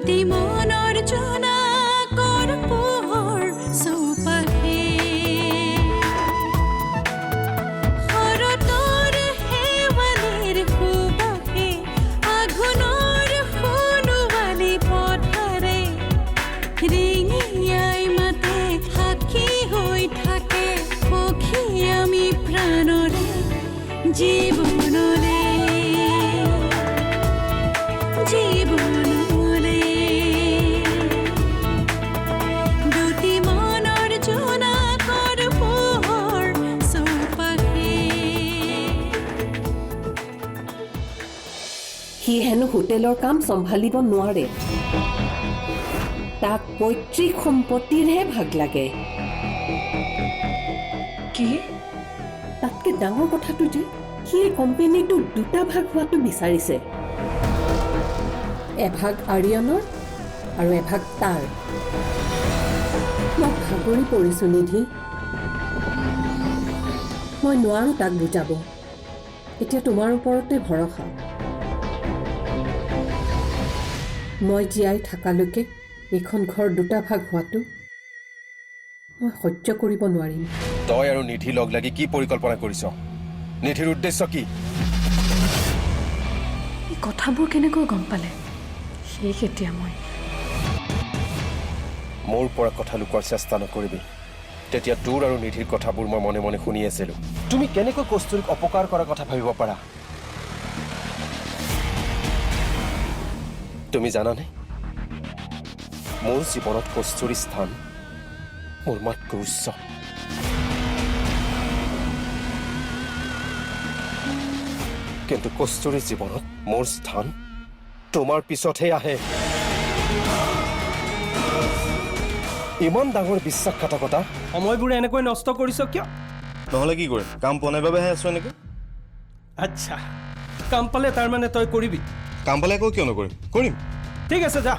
দুটি মনৰ জোনাকৰ পোহৰ চৌপাশে শৰতৰ শেৱালিৰ সুবাসে আঘোণৰ সোণোৱালী পথাৰে ৰিঙিয়াই মাতে সাক্ষী হৈ থাকে সখী আমি প্ৰাণৰে জীৱনৰে দুটি মনৰ জোনাকৰ পোহৰ চৌপাশে সি হেনো হোটেলৰ কাম চম্ভালিব নোৱাৰে তাক পৈতৃক সম্পত্তিৰহে ভাগ লাগে কি তাতকে ডাঙৰ কথাটো যে সি এই কোম্পানীটো দুটা ভাগ হোৱাটো বিচাৰিছে এভাগ আৰিয়ানৰ আৰু এভাগ তাৰ মই ভাগৰি পৰিছোঁ নিধি মই নোৱাৰোঁ তাক বুজাব এতিয়া তোমাৰ ওপৰতে ভৰসা মই জীয়াই থকালৈকে এইখন ঘৰ দুটা ভাগ হোৱাটো মই সহ্য কৰিব নোৱাৰিম তই আৰু নিধি লগ লাগি কি পৰিকল্পনা কৰিছ নিধিৰ উদ্দেশ্য কি এই কথাবোৰ কেনেকৈ গম পালে সেই কেতিয়া মই মোৰ পৰা কথা লুকুৱাৰ চেষ্টা নকৰিবি তেতিয়া তোৰ আৰু নিধিৰ কথাবোৰ মই মনে মনে শুনি আছিলোঁ তুমি কেনেকৈ কস্তুৰীক অপকাৰ কৰাৰ কথা ভাবিব পাৰা তুমি জানানে মোৰ জীৱনত কস্তুৰীৰ স্থান মোৰ মাতকৈ উচ্চ কিন্তু কস্তুৰীৰ জীৱনত মোৰ স্থান তোমাৰ পিছতহে আহে ইমান ডাঙৰ বিশ্বাসঘাতকতা সময়বোৰে এনেকৈ নষ্ট কৰিছ কিয় নহ'লে কি কৰিম কাম পোৱা নাই বাবেহে আছো এনেকৈ আচ্ছা কাম পালে তাৰমানে তই কৰিবি কাম পালে আকৌ কিয় নকৰিম কৰিম ঠিক আছে যা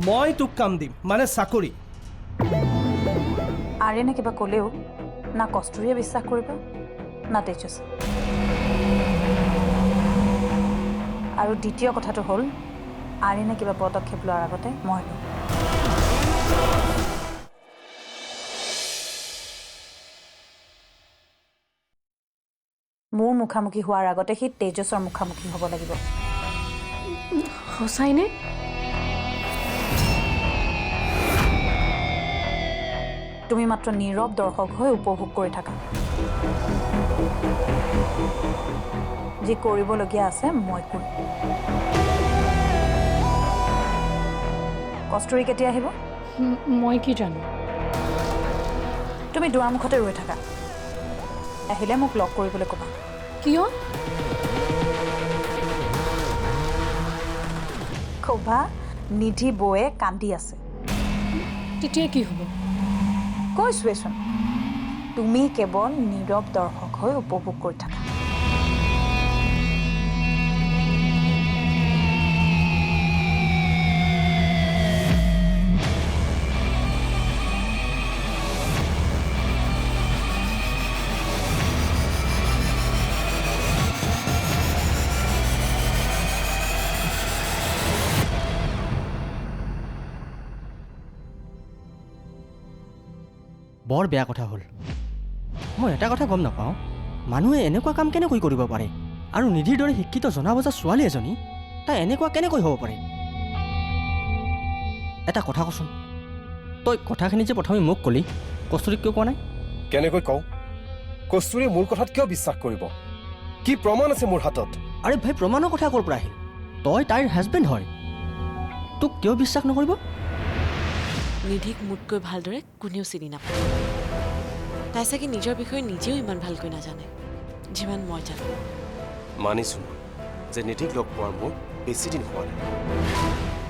মই তোক কাম দিম মানে চাকৰি আৰ্যনে কিবা ক'লেও না কস্তুৰীয়ে বিশ্বাস কৰিব না তেজস আৰু দ্বিতীয় কথাটো হ'ল আৰ্যনে কিবা পদক্ষেপ লোৱাৰ আগতে মই লওঁ মোৰ মুখামুখি হোৱাৰ আগতে সি তেজসৰ মুখামুখি হ'ব লাগিব সঁচাইনে তুমি মাত্ৰ নীৰৱ দৰ্শক হৈ উপভোগ কৰি থাকা যি কৰিবলগীয়া আছে মই কৰিম কস্তুৰী কেতিয়া আহিব মই কি জানো তুমি দুৱাৰমুখতে ৰৈ থাকা আহিলে মোক লগ কৰিবলৈ ক'বা কিয় ক'বা নিধি বৌয়ে কান্দি আছে তেতিয়া কি হ'ব কৈছোৱেচোন তুমি কেৱল নীৰৱ দৰ্শক হৈ উপভোগ কৰি থাকা বৰ বেয়া কথা হ'ল মই এটা কথা গম নাপাওঁ মানুহে এনেকুৱা কাম কেনেকৈ কৰিব পাৰে আৰু নিধিৰ দৰে শিক্ষিত জনা বুজা ছোৱালী এজনী তাই এনেকুৱা কেনেকৈ হ'ব পাৰে এটা কথা কচোন তই কথাখিনি যে প্ৰথমে মোক ক'লি কস্তুৰীক কিয় কোৱা নাই কেনেকৈ কওঁ কস্তুৰীয়ে মোৰ কথাত কিয় বিশ্বাস কৰিব কি প্ৰমাণ আছে মোৰ হাতত আৰে ভাই প্ৰমাণৰ কথা ক'ৰ পৰা আহিল তই তাইৰ হাজবেণ্ড হয় তোক কিয় বিশ্বাস নকৰিব নিধিক মোতকৈ ভালদৰে কোনেও চিনি নাপায় তাই চাগে নিজৰ বিষয়ে নিজেও ইমান ভালকৈ নাজানে যিমান মই জানো মানিছোঁ যে নিধিক লগ পোৱাৰ মোৰ বেছি দিন হোৱা নাই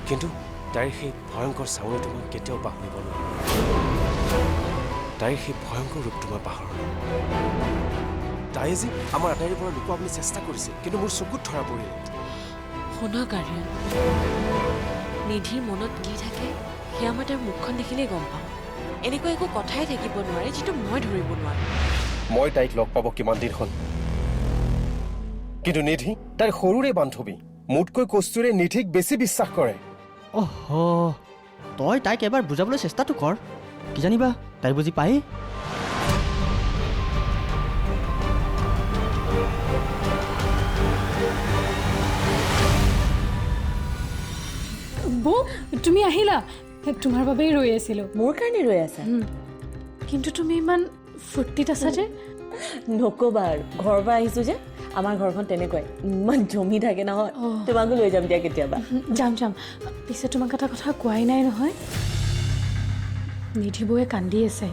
কিন্তু তাইৰ সেই ভয়ংকৰ চাউনিটো মই কেতিয়াও পাহৰিব নোৱাৰোঁ তাইৰ সেই ভয়ংকৰ ৰূপটো মই পাহৰা নাই তাই আজি আমাৰ আটাইৰে পৰা লুকুৱাবলৈ চেষ্টা কৰিছিল কিন্তু মোৰ চকুত ধৰা পৰিল শুনক আৰ্যন নিধিৰ মনত কি থাকে সেয়া মই তাৰ মুখখন দেখিলেই গম পাওঁ এনেকুৱা একো কথাই থাকিব নোৱাৰে যিটো মই ধৰিব নোৱাৰোঁ মই তাইক লগ পাব কিমান দিন হ'ল কিন্তু নিধি তাইৰ সৰুৰে বান্ধৱী মোতকৈ কস্তুৰীয়ে নিধিক বেছি বিশ্বাস কৰে অহ তই তাইক এবাৰ বুজাবলৈ চেষ্টাটো কৰ কি জানিবা তাই বুজি পায় বৌ তুমি আহিলা তোমাৰ বাবেই ৰৈ আছিলোঁ মোৰ কাৰণে ৰৈ আছা কিন্তু তুমি ইমান ফূৰ্তিত আছা যে নক'বা আৰু ঘৰৰ পৰা আহিছোঁ যে আমাৰ ঘৰখন তেনেকুৱাই ইমান জমি থাকে নহয় তোমাকো লৈ যাম দিয়া কেতিয়াবা যাম পিছে তোমাক এটা কথা কোৱাই নাই নহয় নিধি বৌয়ে কান্দি আছে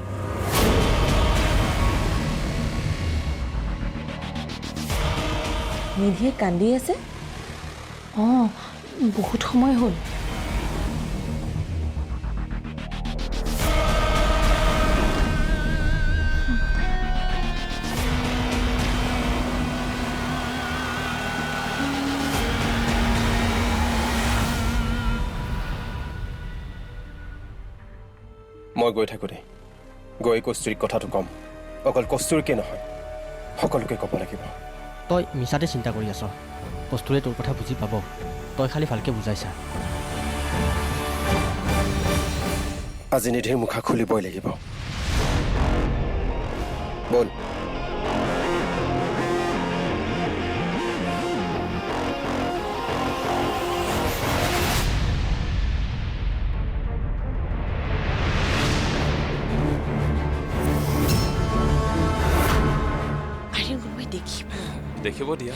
নিধিয়ে কান্দি আছে অঁ বহুত সময় হ'ল মই গৈ থাকোঁ দেই গৈ কস্তুৰীক কথাটো ক'ম অকল কস্তুৰীকে নহয় সকলোকে ক'ব লাগিব তই মিছাতে চিন্তা কৰি আছ কস্তুৰে তোৰ কথা বুজি পাব তই খালি ভালকৈ বুজাইছা আজি নিধিৰ মুখা খুলিবই লাগিব বল দেখিব দিয়া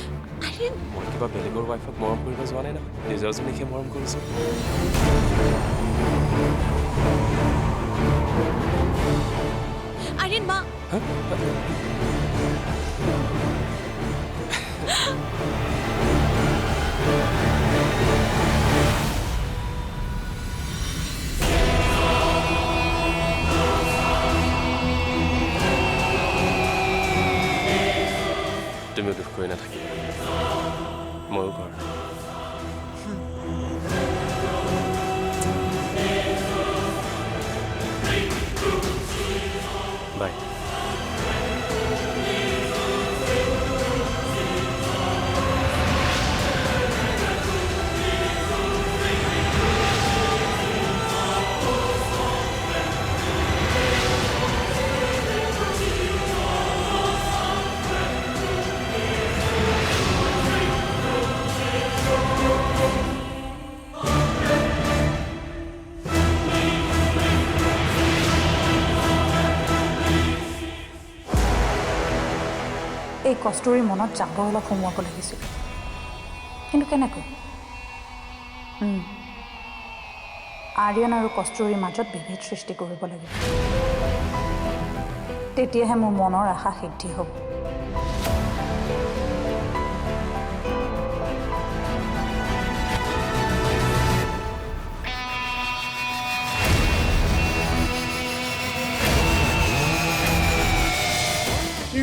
মই কিবা বেলেগৰ ৱাইফক মৰম কৰিব যোৱা নাই নহয় নিজৰজনীকে মৰম কৰিছোঁ আര്യন মা তুমিও দুখ কৰি নাথাকিবা ময়ো কৰ বাই এই কস্তুৰীৰ মনত জাবৰ অলপ সোমোৱাব লাগিছিল কিন্তু কেনেকৈ আৰ্যন আৰু কস্তুৰীৰ মাজত বিভেদ সৃষ্টি কৰিব লাগিব তেতিয়াহে মোৰ মনৰ আশা সিদ্ধি হ'ব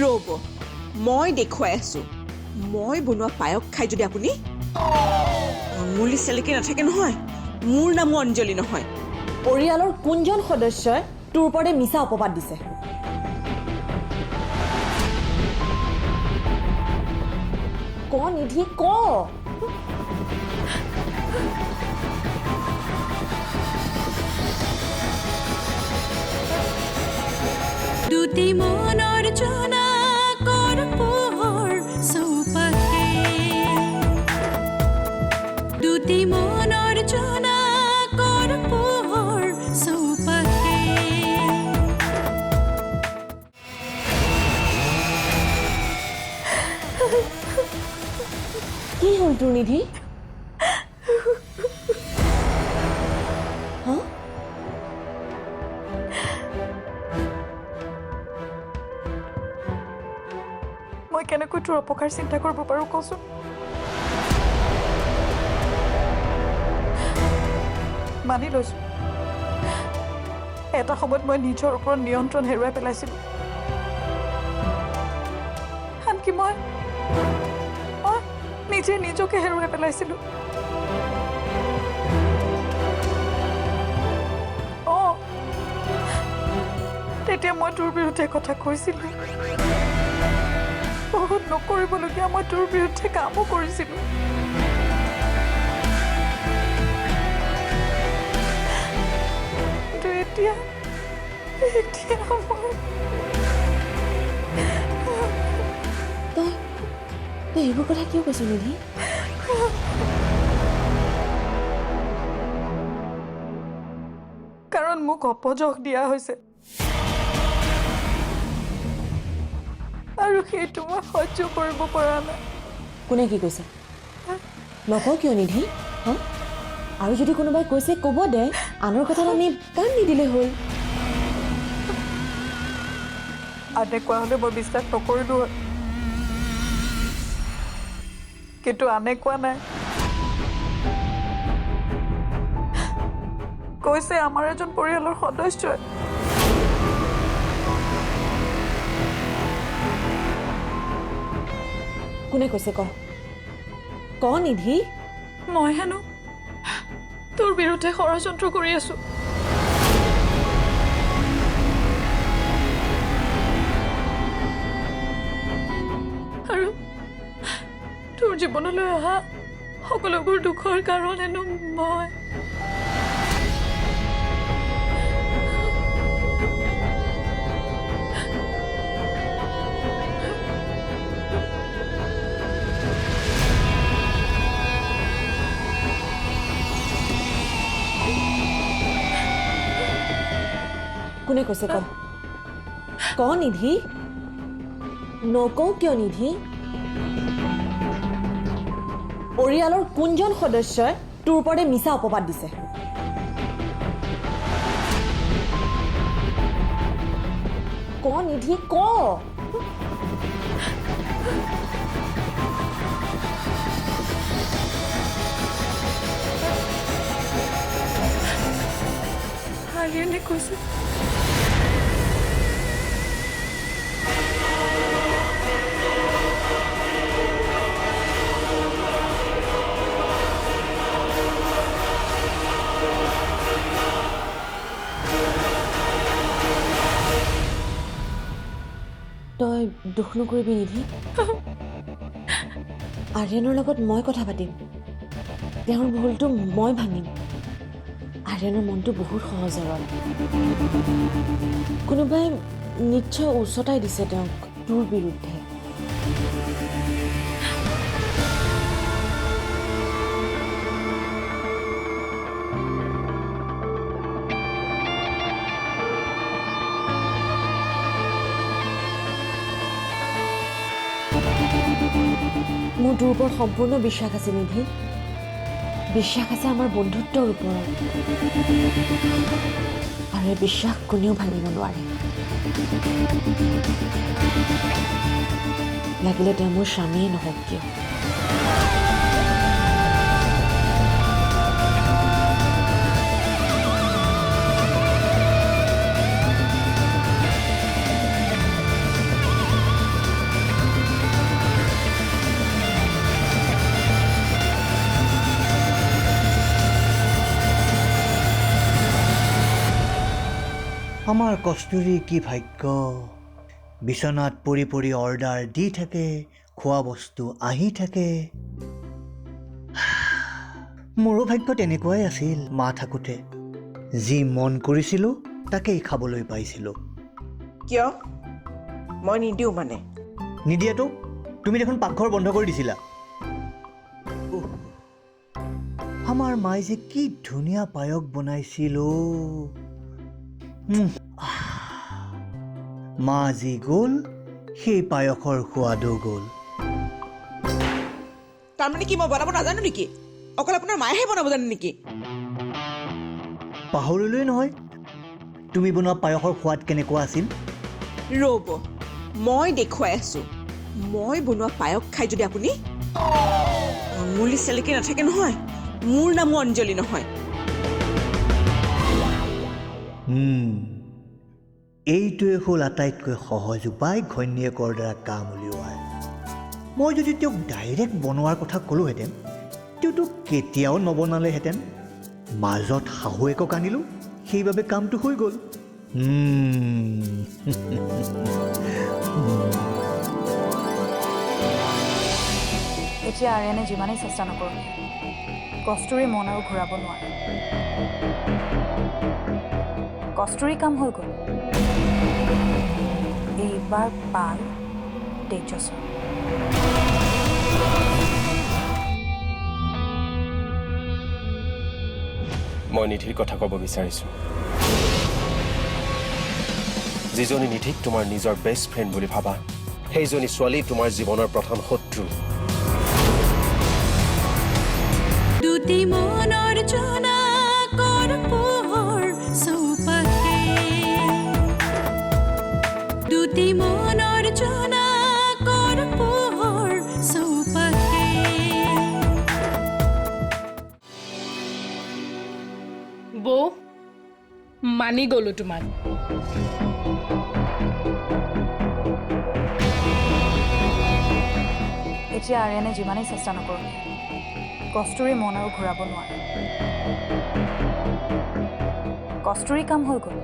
ৰ'ব মই দেখুৱাই আছোঁ মই বনোৱা পায়স খাই যদি আপুনি আঙুলি চেলেকি নাথাকে নহয় মোৰ নামো অঞ্জলি নহয় পৰিয়ালৰ কোনজন সদস্যই তোৰ ওপৰতে মিছা অপবাদ দিছে ক নিধি ক দুটি মনৰ জোনা কৰ পোহৰ চৌপাশে দুটি মনৰ জোনা কৰ পোহৰ চৌপাশে কি হ'ল তোৰ নিধি মই কেনেকৈ তোৰ অপকাৰ চিন্তা কৰিব পাৰোঁ কচোন মানি লৈছোঁ এটা সময়ত মই নিজৰ ওপৰত নিয়ন্ত্ৰণ হেৰুৱাই পেলাইছিলোঁ আনকি মই নিজে নিজকে হেৰুৱাই পেলাইছিলোঁ তেতিয়া মই তোৰ বিৰুদ্ধে কথা কৈছিলোঁ বহুত নকৰিবলগীয়া মই তোৰ বিৰুদ্ধে কামো কৰিছিলোঁ তই এইবোৰ কথা কিয় কৈছ নিধি? কাৰণ মোক অপযশ দিয়া হৈছে আৰু সেইটো মই সহ্য কৰিব পৰা নাই। কোনে কি কৈছে? নকওঁ কিয় নিধি? হা? আৰু যদি কোনোবাই কৈছে ক'ব দে, আনৰ কথাত আমি কাণ নিদিলে হ'ল। আনে কোৱা হ'লে মই বিশ্বাস নকৰিলোঁ হয়, কিন্তু আনে কোৱা নাই। কৈছে আমাৰ এজন পৰিয়ালৰ সদস্যই। কোনে কৈছে ক নিধি? মই হেনো তোৰ বিৰুদ্ধে ষড়যন্ত্ৰ কৰি আছো। আৰু তোৰ জীৱনলৈ অহা সকলোবোৰ দুখৰ কাৰণ হেনো মই। কোনে কৈছে ক নিধি? নকওঁ কিয় নিধি? পৰিয়ালৰ কোনজন সদস্যই তোৰ ওপৰতে মিছা অপবাদ দিছে? ক নিধি, ক। আৰ্যনে কৈছে। তই দুখ নকৰিবি নিধি। আৰ্যনৰ লগত মই কথা পাতিম, তেওঁৰ ভুলটো মই ভাঙিম। আৰ্যনৰ মনটো বহুত সহজ সৰল। কোনোবাই নিশ্চয় উচতাই দিছে তেওঁক তোৰ বিৰুদ্ধে। মোৰ তোৰ ওপৰত সম্পূৰ্ণ বিশ্বাস আছে নিধি। বিশ্বাস আছে আমাৰ বন্ধুত্বৰ ওপৰত, আৰু এই বিশ্বাস কোনেও ভাঙিব নোৱাৰে। লাগিলে তেওঁ মোৰ স্বামীয়ে নহওক কিয়। আমাৰ কস্তুৰী কি ভাগ্য, বিচনাত পৰি পৰি অৰ্ডাৰ দি থাকে, খোৱা বস্তু আহি থাকে। মোৰো ভাগ্য তেনেকুৱাই আছিল। মা থাকোঁতে যি মন কৰিছিলোঁ তাকেই খাবলৈ পাইছিলোঁ। কিয় মই নিদিওঁ মানে? নিদিয়াতো তুমি দেখোন পাকঘৰ বন্ধ কৰি দিছিলা। আমাৰ মায়ে যে কি ধুনীয়া পায়স বনাইছিল। মা যি গ'ল, সেই পায়সৰ সোৱাদো গ'ল। তাৰমানে কি মই বনাব নাজানো নেকি? অকল আপোনাৰ মায়েহে বনাব জানে নেকি? পাহৰিলোৱে নহয় তুমি বনোৱা পায়সৰ সোৱাদ কেনেকুৱা আছিল। ৰ'ব, মই দেখুৱাই আছোঁ। মই বনোৱা পায়স খাই যদি আপুনি আঙুলি চেলেকি নাথাকে নহয়, মোৰ নামো অঞ্জলি নহয়। এইটোৱে হ'ল আটাইতকৈ সহজ উপায় ঘৈণীয়েকৰ দ্বাৰা কাম উলিওৱাৰ। মই যদি তেওঁক ডাইৰেক্ট বনোৱাৰ কথা ক'লোহেঁতেন, তেওঁতো কেতিয়াও নবনালেহেঁতেন। মাজত শাহুৱেকক আনিলোঁ, সেইবাবে কামটো হৈ গ'ল। এতিয়া আৰ্যনে যিমানেই চেষ্টা নকৰোঁ, কস্তুৰী মন আৰু ঘূৰাব নোৱাৰে। কস্তুৰী কাম হৈ গ'ল। এইবাৰ পাল তেজস্বৰ। মই নিধিৰ কথা ক'ব বিচাৰিছোঁ। যিজনী নিধিক তোমাৰ নিজৰ বেষ্ট ফ্ৰেণ্ড বুলি ভাবা, সেইজনী ছোৱালী তোমাৰ জীৱনৰ প্ৰধান শত্ৰু। দুটি মনৰ জোনাকৰ পোহৰ চৌপাশে, দুটি মনৰ জোনাকৰ পোহৰ চৌপাশে। বৌ মানি গ'লো তোমাক। এতিয়া আৰিয়ানে যিমানেই চেষ্টা নকৰোঁ কস্তুৰী মন আৰু ঘূৰাব নোৱাৰে। কস্তুৰী কাম হৈ গ'ল,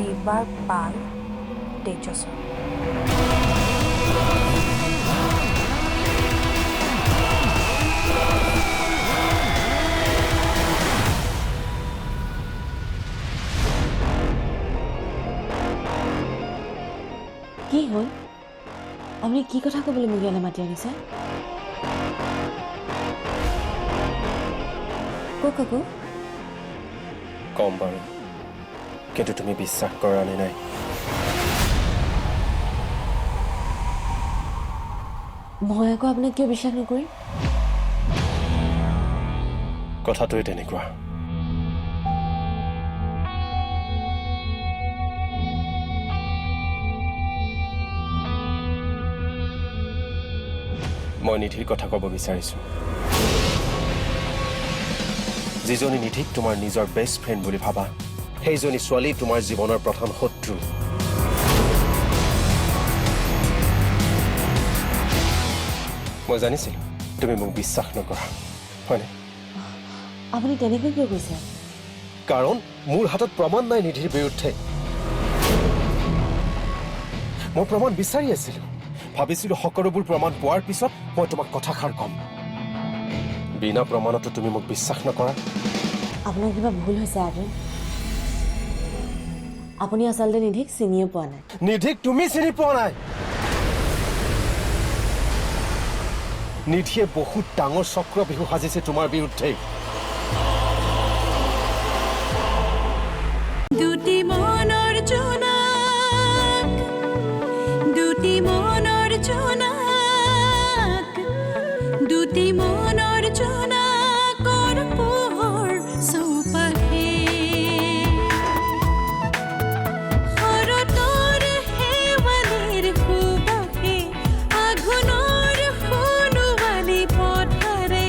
এইবাৰ পাল তেজস্বৰ। কি হ'ল? আপুনি কি কথা ক'বলৈ মোক ইয়ালৈ মাতি আনিছে? কওক কাকু। কম বাৰু, কিন্তু তুমি বিশ্বাস কৰা নে নাই? মই আকৌ আপোনাক কিয় বিশ্বাস নকৰিম? কথাটোৱে তেনেকুৱা। মই নিধিৰ কথা ক'ব বিচাৰিছোঁ। যিজনী নিধিক তোমাৰ নিজৰ বেষ্ট ফ্ৰেণ্ড বুলি ভাবা, সেইজনী ছোৱালী তোমাৰ জীৱনৰ প্ৰধান শত্ৰু। মই জানিছিলোঁ তুমি মোক বিশ্বাস নকৰা, হয়নে? আপুনি তেনেকৈ কিয় কৈছে? কাৰণ মোৰ হাতত প্ৰমাণ নাই নিধিৰ বিৰুদ্ধে। মই প্ৰমাণ বিচাৰি আছিলোঁ, ভাবিছিলোঁ সকলোবোৰ প্ৰমাণ পোৱাৰ পিছত মই তোমাক কথাষাৰ ক'ম। বিনা প্ৰমাণতো তুমি মোক বিশ্বাস নকৰা। আপোনাৰ কিবা ভুল হৈছে আৰ্যন। আপুনি আচলতে নিধিক চিনিয়ে পোৱা নাই। নিধিক তুমি চিনি পোৱা নাই। নিধিয়ে বহুত ডাঙৰ চক্ৰবিহু সাজিছে তোমাৰ বিৰুদ্ধে। দুটি মনৰ জোনাক, দুটি মনৰ জোনাক, দুটি মনৰ জোনাকৰ পোহৰ চৌপাশে। শৰতৰ শেৱালিৰ সুবাসে, আঘোণৰ সোণোৱালী পথাৰে,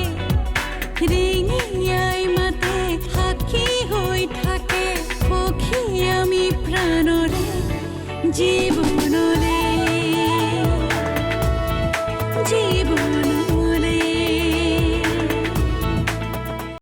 ৰিঙিয়াই মাতে সাক্ষী হৈ থাকে সখী আমি প্ৰাণৰে জীৱনলে, জীৱন